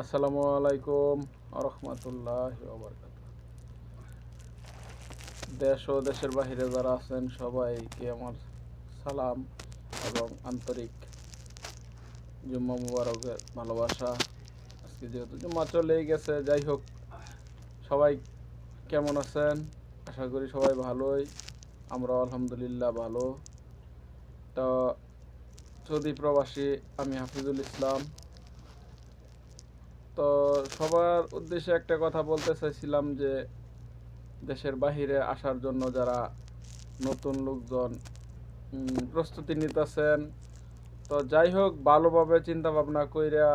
আসসালামু আলাইকুম রহমতুল্লাহি ওয়া বারাকাতুহু। দেশ ও দেশের বাহিরে যারা আছেন সবাইকে আমার সালাম এবং আন্তরিক জুম্মা মুবারকের ভালোবাসা। আজকে যেহেতু জুম্মা চলেই গেছে, যাই হোক, সবাই কেমন আছেন? আশা করি সবাই ভালোই। আমরা আলহামদুলিল্লাহ ভালো। তো সৌদি প্রবাসী আমি হাফিজুল ইসলাম। তো সবার উদ্দেশ্যে একটা কথা বলতে চাইছিলাম যে দেশের বাহিরে আসার জন্য যারা নতুন লোকজন প্রস্তুতি নিতেছেন, তো যাই হোক, ভালোভাবে চিন্তা ভাবনা কইরা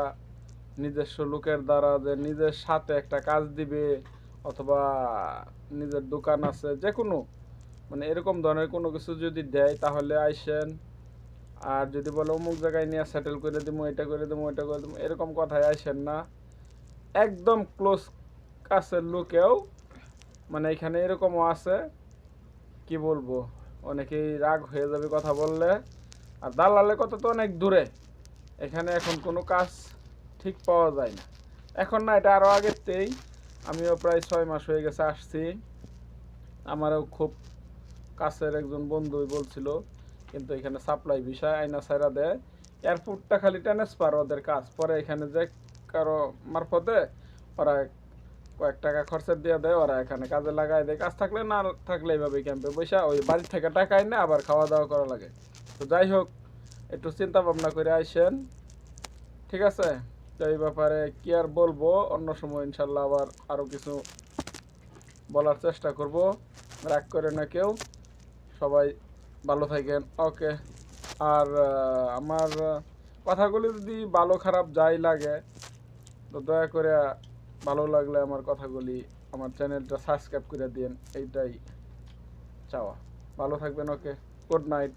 নিজস্ব লোকের দ্বারা যে নিজের সাথে একটা কাজ দিবে অথবা নিজের দোকান আছে, যে কোনো মানে এরকম ধরনের কোনো কিছু যদি দেয় তাহলে আইসেন। আর যদি বলে অমুক জায়গায় নিয়ে সেটেল করে দেবো, এটা করে দেবো, এটা করে দেবো, এরকম কথায় আইসেন না। একদম ক্লোজ কাছের লোকেও মানে এখানে এরকমও আছে, কি বলবো, অনেকেই রাগ হয়ে যাবে কথা বললে। আর দালালের কথা তো অনেক দূরে, এখানে এখন কোনো কাজ ঠিক পাওয়া যায় না। এখন না, এটা আরও আগেরতেই। আমিও প্রায় 6 মাস হয়ে গেছে আসছি। আমারও খুব কাছের একজন বন্ধুই বলছিল, কিন্তু এখানে সাপ্লাই বিষয় আইনা ছাইরা দেয়। এয়ারপোর্টটা খালি ট্রান্সফার ওদের কাজ, পরে এখানে যে কারো মারফতে ওরা কয়েক টাকা খরচা দিয়ে দেয়, ওরা এখানে কাজে লাগাই দেয়। কাজ থাকলে না থাকলে এইভাবে ক্যাম্পে বসে ওই বাড়ি থেকে টাকা এনে আবার খাওয়া দাওয়া করা লাগে। তো যাই হোক, একটু চিন্তা ভাবনা করে আইসেন, ঠিক আছে? তো এই ব্যাপারে কি আর বলবো, অন্য সময় ইনশাল্লাহ আবার আরও কিছু বলার চেষ্টা করব। রাগ করে না কেউ, সবাই ভালো থাকেন। ওকে। আর আমার কথাগুলি যদি ভালো খারাপ যাই লাগে, তো দয়া করে ভালো লাগলে আমার কথাগুলি আমার চ্যানেলটা সাবস্ক্রাইব করে দিন, এইটাই চাওয়া। ভালো থাকবেন। ওকে, গুড নাইট।